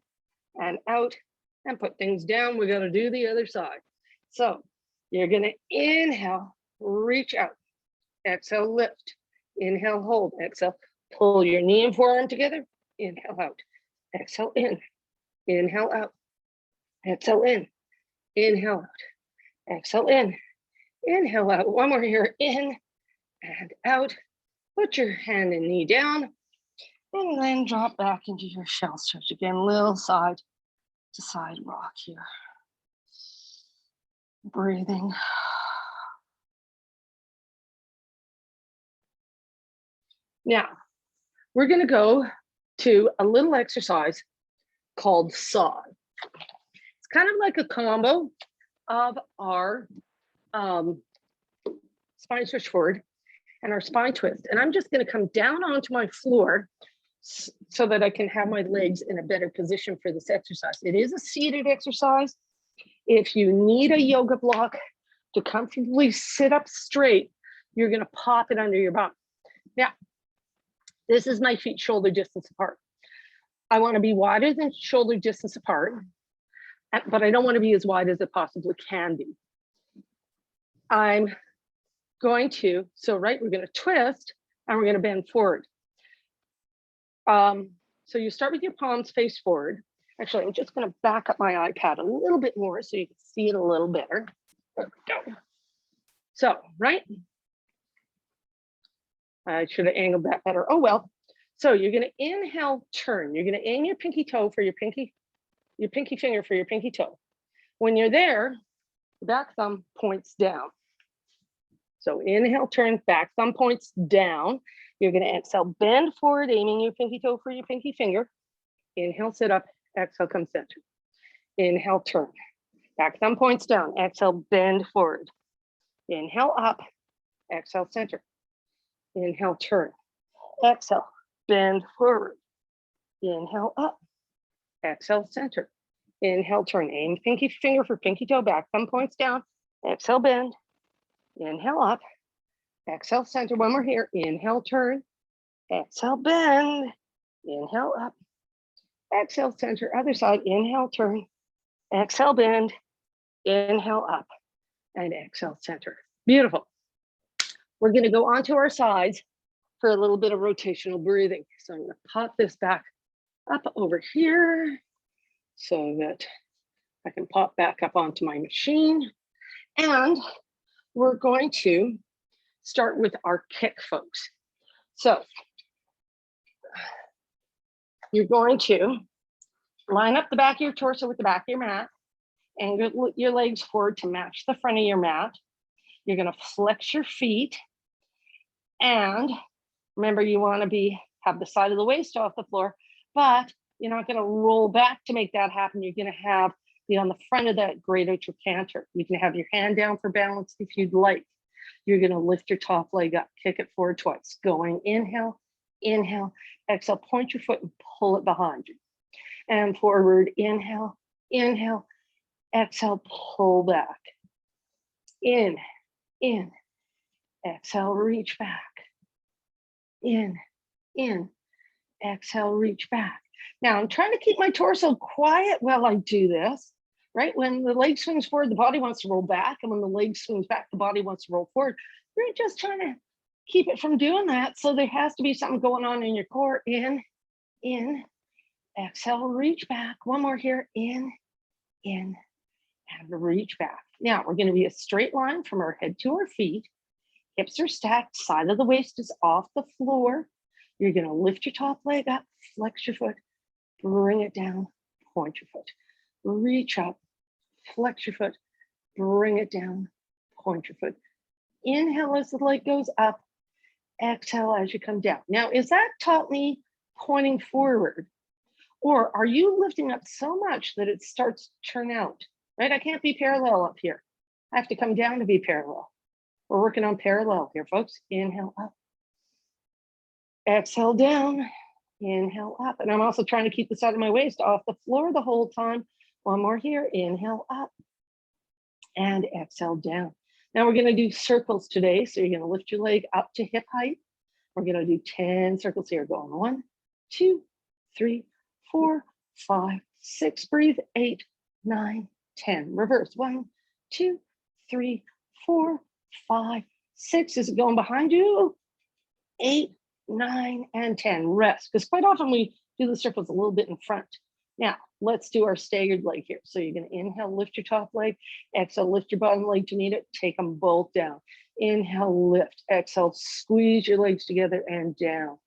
and out, and put things down. We're going to do the other side. So you're going to inhale, reach out. Exhale, lift. Inhale, hold. Exhale, pull your knee and forearm together. Inhale out. Exhale in. Inhale out. Exhale in. Inhale out. Exhale in. Inhale out. One more here, in and out. Put your hand and knee down. And then drop back into your shell stretch again, little side to side rock here. Breathing. Now, we're going to go to a little exercise called saw. It's kind of like a combo of our spine stretch forward and our spine twist. And I'm just going to come down onto my floor so that I can have my legs in a better position for this exercise. It is a seated exercise. If you need a yoga block to comfortably sit up straight, you're going to pop it under your bum. Now, this is my feet shoulder distance apart. I want to be wider than shoulder distance apart, but I don't want to be as wide as it possibly can be. I'm going to, so right, we're going to twist and we're going to bend forward. So you start with your palms face forward. Actually, I'm just going to back up my iPad a little bit more so you can see it a little better. There we go. So, right? I should have angled that better. Oh, well. So you're going to inhale, turn. You're going to aim your pinky toe for your pinky finger for your pinky toe. When you're there, the back thumb points down. So inhale, turn, back thumb points down. You're going to exhale, bend forward, aiming your pinky toe for your pinky finger. Inhale, sit up, exhale, come center. Inhale, turn. Back thumb points down. Exhale, bend forward. Inhale, up, exhale, center. Inhale, turn. Exhale, bend forward. Inhale, up, exhale, center. Inhale, turn. Aim pinky finger for pinky toe, back thumb points down. Exhale, bend. Inhale, up. Exhale, center. One more here. Inhale, turn. Exhale, bend. Inhale, up. Exhale, center. Other side. Inhale, turn. Exhale, bend. Inhale, up. And exhale, center. Beautiful. We're going to go onto our sides for a little bit of rotational breathing. So I'm going to pop this back up over here so that I can pop back up onto my machine. And we're going to start with our kick, folks. So you're going to line up the back of your torso with the back of your mat, angle your legs forward to match the front of your mat. You're going to flex your feet. And remember, you want to have the side of the waist off the floor, but you're not going to roll back to make that happen. You're going to be on the front of that greater trochanter. You can have your hand down for balance if you'd like. You're going to lift your top leg up, kick it forward twice. Going inhale, inhale, exhale, point your foot and pull it behind you. And forward, inhale, inhale, exhale, pull back. In, exhale, reach back. In, exhale, reach back. Now I'm trying to keep my torso quiet while I do this, right? When the leg swings forward, the body wants to roll back. And when the leg swings back, the body wants to roll forward. You're just trying to keep it from doing that. So there has to be something going on in your core. In, exhale, reach back. One more here. In, and reach back. Now we're going to be a straight line from our head to our feet. Hips are stacked, side of the waist is off the floor. You're going to lift your top leg up, flex your foot, bring it down, point your foot. Reach up, flex your foot, bring it down, point your foot. Inhale as the leg goes up, exhale as you come down. Now, is that taught me pointing forward? Or are you lifting up so much that it starts to turn out, right? I can't be parallel up here. I have to come down to be parallel. We're working on parallel here, folks. Inhale up. Exhale down. Inhale up. And I'm also trying to keep the side of my waist off the floor the whole time. One more here. Inhale up. And exhale down. Now we're going to do circles today. So you're going to lift your leg up to hip height. We're going to do 10 circles here. Going 1, 2, 3, 4, 5, 6. Breathe. 8, 9, 10. Reverse. 1, 2, 3, 4, 5, 6. Is it going behind you? 8, 9, and 10. Rest, because quite often we do the circles a little bit in front. Now, let's do our staggered leg here. So you're going to inhale, lift your top leg. Exhale, lift your bottom leg to meet it. Take them both down. Inhale, lift. Exhale, squeeze your legs together and down.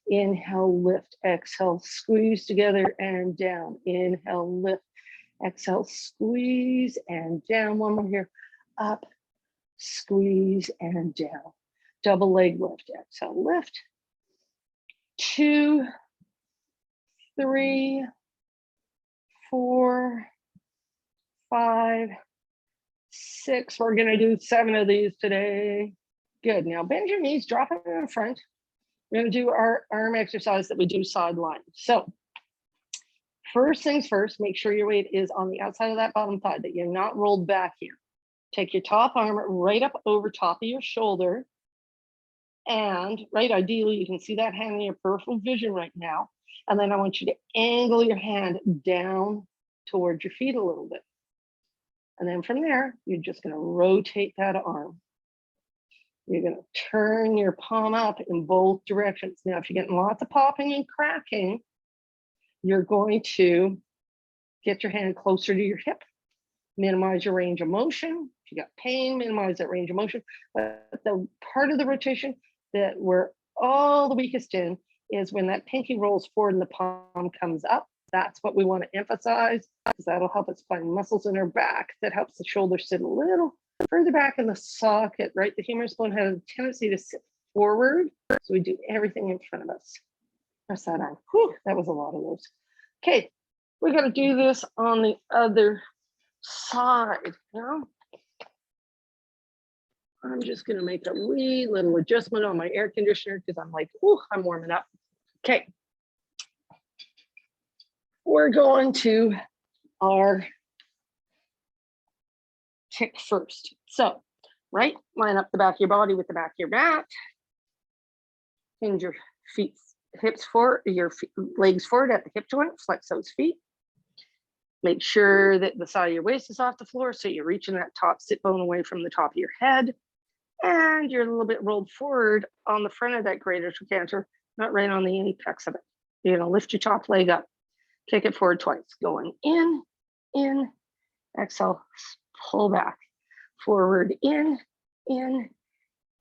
Inhale, lift. Exhale, squeeze together and down. Inhale, lift. Exhale, squeeze and down. One more here. Up, squeeze and down. Double leg lift. Exhale, lift. 2, 3, 4, 5, 6. We're going to do 7 of these today. Good. Now bend your knees, drop them in front. We're going to do our arm exercise that we do sideline. So first things first, make sure your weight is on the outside of that bottom thigh, that you're not rolled back here. Take your top arm right up over top of your shoulder. And right, ideally, you can see that hand in your peripheral vision right now. And then I want you to angle your hand down towards your feet a little bit. And then from there, you're just going to rotate that arm. You're going to turn your palm up in both directions. Now, if you're getting lots of popping and cracking, you're going to get your hand closer to your hip, minimize your range of motion. If you got pain, minimize that range of motion. But the part of the rotation that we're all the weakest in is when that pinky rolls forward and the palm comes up. That's what we want to emphasize, because that'll help us find muscles in our back. That helps the shoulder sit a little further back in the socket, right? The humerus bone has a tendency to sit forward, so we do everything in front of us. Press that on. Whew, that was a lot of those. Okay, we're going to do this on the other side. Now, I'm just going to make a wee little adjustment on my air conditioner because I'm like, oh, I'm warming up. Okay. We're going to our kick first. So, right, line up the back of your body with the back of your mat. Hinge your hips forward, your legs forward at the hip joint, flex those feet. Make sure that the side of your waist is off the floor, so you're reaching that top sit bone away from the top of your head. And you're a little bit rolled forward on the front of that greater trochanter, not right on the apex of it. You're gonna lift your top leg up, kick it forward twice, going in, exhale, pull back, forward, in,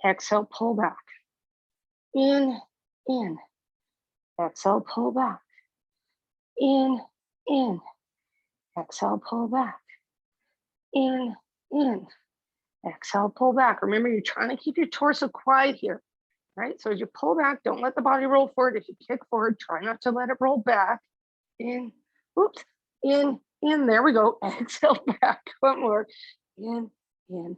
exhale, pull back, in, exhale, pull back, in, exhale, pull back, in, exhale, pull back. Remember, you're trying to keep your torso quiet here, right? So as you pull back, don't let the body roll forward. If you kick forward, try not to let it roll back. In, whoops, in, there we go. Exhale back, one more. In, and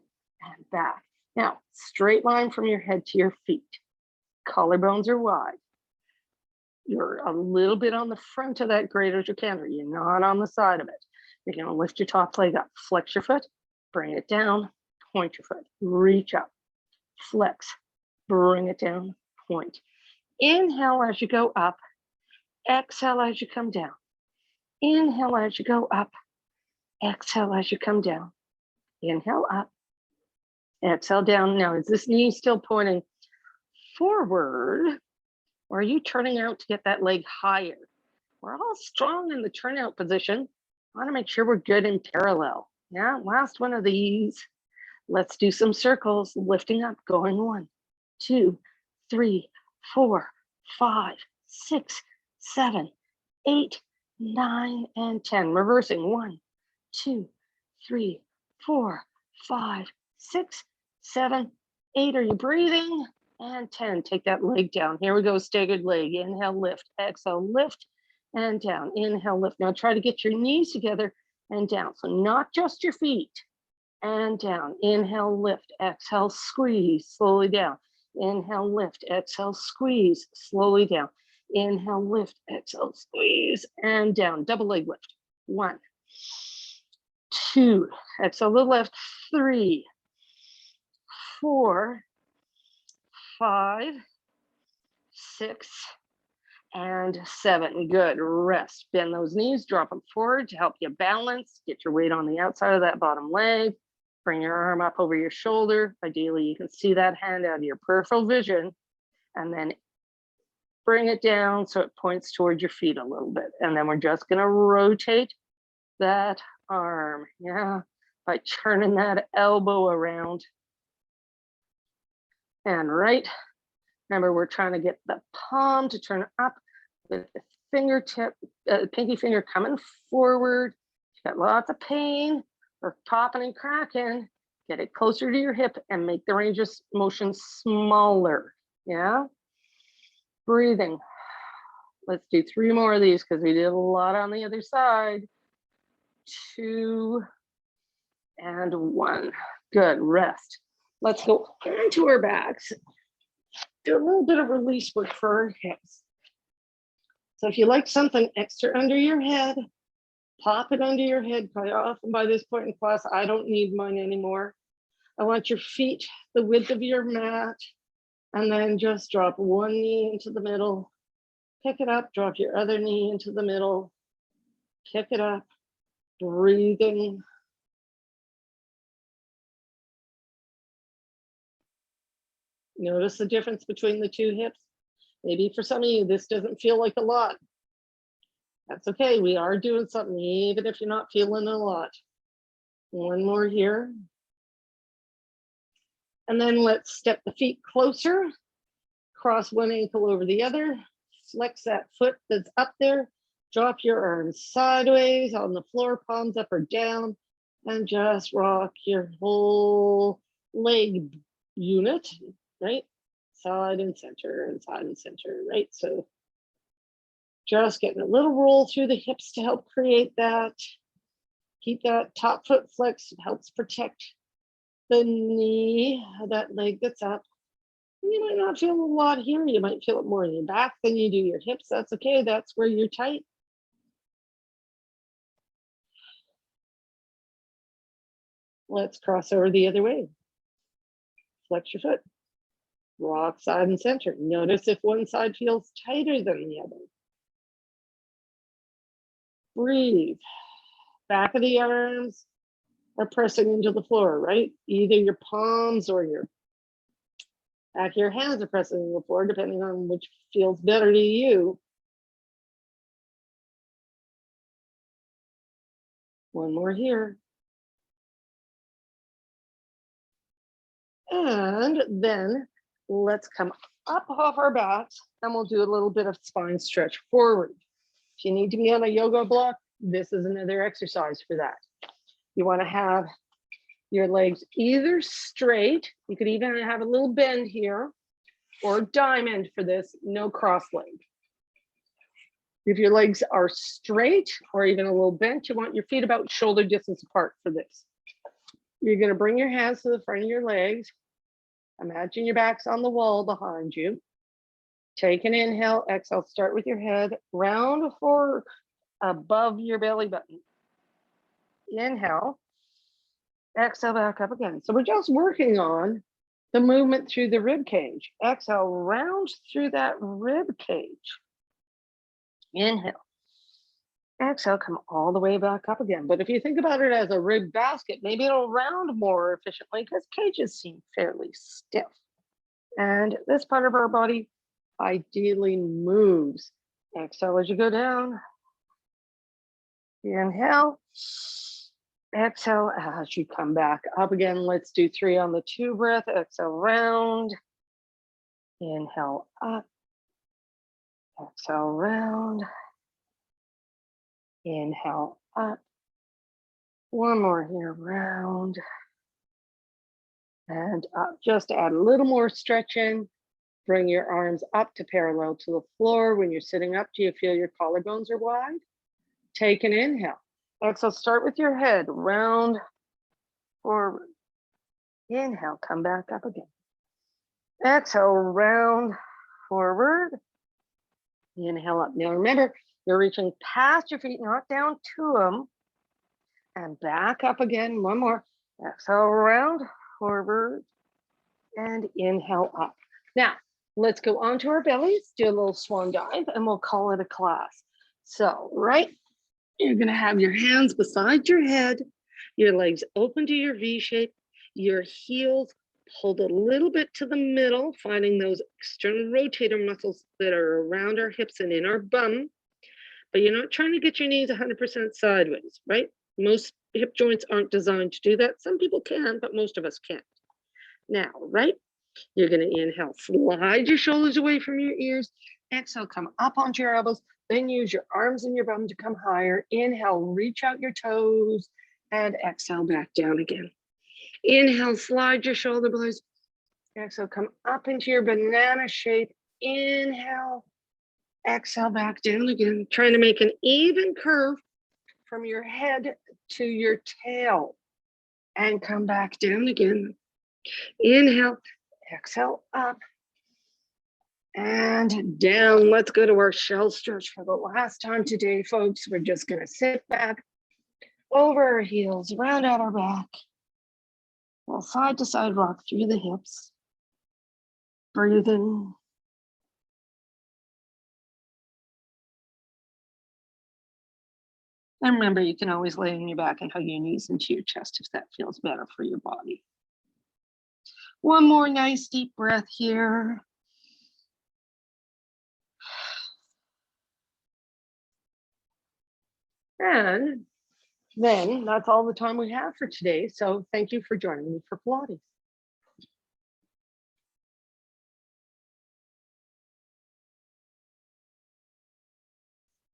back. Now, straight line from your head to your feet. Collarbones are wide. You're a little bit on the front of that greater trochanter. You're not on the side of it. You're going to lift your top leg up, flex your foot, bring it down, point your foot, reach up, flex, bring it down, point. Inhale as you go up, exhale as you come down. Inhale as you go up, exhale as you come down. Inhale up, exhale down. Now, is this knee still pointing forward, or are you turning out to get that leg higher? We're all strong in the turnout position. I want to make sure we're good in parallel. Yeah, last one of these. Let's do some circles, lifting up, going 1, 2, 3, 4, 5, 6, 7, 8, 9, and 10. Reversing 1, 2, 3, 4, 5, 6, 7, 8. Are you breathing? And 10. Take that leg down. Here we go, staggered leg. Inhale, lift. Exhale, lift and down. Inhale, lift. Now try to get your knees together and down. So not just your feet. And down. Inhale, lift. Exhale, squeeze. Slowly down. Inhale, lift. Exhale, squeeze. Slowly down. Inhale, lift. Exhale, squeeze. And down. Double leg lift. 1, 2. Exhale to the left. 3, 4, 5, 6, and 7. Good. Rest. Bend those knees. Drop them forward to help you balance. Get your weight on the outside of that bottom leg. Bring your arm up over your shoulder. Ideally, you can see that hand out of your peripheral vision. And then bring it down so it points towards your feet a little bit. And then we're just going to rotate that arm. Yeah. By turning that elbow around. And right. Remember, we're trying to get the palm to turn up with the fingertip, pinky finger coming forward. You got lots of pain or popping and cracking. Get it closer to your hip and make the range of motion smaller. Yeah. Breathing. Let's do 3 more of these because we did a lot on the other side. 2 and 1. Good. Rest. Let's go into our backs. Do a little bit of release work for our hips. So if you like something extra under your head, pop it under your head. Quite often by this point in class, I don't need mine anymore. I want your feet the width of your mat, and then just drop one knee into the middle, pick it up, drop your other knee into the middle, pick it up, breathing. Notice the difference between the two hips. Maybe for some of you, this doesn't feel like a lot. That's okay. We are doing something, even if you're not feeling a lot. One more here. And then let's step the feet closer. Cross one ankle over the other. Flex that foot that's up there. Drop your arms sideways on the floor, palms up or down. And just rock your whole leg unit, right? Side and center and side and center, right? So just getting a little roll through the hips to help create that. Keep that top foot flexed. It helps protect the knee, that leg that's up. You might not feel a lot here. You might feel it more in your back than you do your hips. That's okay. That's where you're tight. Let's cross over the other way. Flex your foot. Rock side and center. Notice if one side feels tighter than the other. Breathe. Back of the arms are pressing into the floor, right? Either your palms or your back of your hands are pressing into the floor, depending on which feels better to you. One more here. And then let's come up off our backs and we'll do a little bit of spine stretch forward. If you need to be on a yoga block, this is another exercise for that. You want to have your legs either straight, you could even have a little bend here, or diamond for this, no cross leg. If your legs are straight or even a little bent, you want your feet about shoulder distance apart for this. You're going to bring your hands to the front of your legs. Imagine your back's on the wall behind you. Take an inhale, exhale, start with your head, round forward above your belly button. Inhale, exhale, back up again. So we're just working on the movement through the rib cage. Exhale, round through that rib cage. Inhale. Exhale, come all the way back up again. But if you think about it as a rib basket, maybe it'll round more efficiently because cages seem fairly stiff. And this part of our body ideally moves. Exhale as you go down. Inhale. Exhale as you come back up again. Let's do 3 on the 2 breath. Exhale, round. Inhale, up. Exhale, round. Inhale, up. One more here, round. And up. Just add a little more stretching. Bring your arms up to parallel to the floor. When you're sitting up, do you feel your collarbones are wide? Take an inhale. Exhale, start with your head, round, forward. Inhale, come back up again. Exhale, round, forward. Inhale up. Now remember, you're reaching past your feet, not down to them. And back up again. One more. Exhale, round, forward. And inhale up. Now, let's go onto our bellies, do a little swan dive, and we'll call it a class. So, right, you're going to have your hands beside your head, your legs open to your V shape, your heels pulled a little bit to the middle, finding those external rotator muscles that are around our hips and in our bum. But you're not trying to get your knees 100% sideways, right? Most hip joints aren't designed to do that. Some people can, but most of us can't. Now, right? You're going to inhale, slide your shoulders away from your ears. Exhale, come up onto your elbows. Then use your arms and your bum to come higher. Inhale, reach out your toes. And exhale, back down again. Inhale, slide your shoulder blades. Exhale, come up into your banana shape. Inhale, exhale, back down again. Trying to make an even curve from your head to your tail. And come back down again. Inhale, exhale, up. And down. Let's go to our shell stretch for the last time today, folks. We're just going to sit back, over our heels, round out our back. We'll side to side rock through the hips. Breathe in. And remember, you can always lay on your back and hug your knees into your chest if that feels better for your body. One more nice deep breath here. And then that's all the time we have for today. So thank you for joining me for Pilates.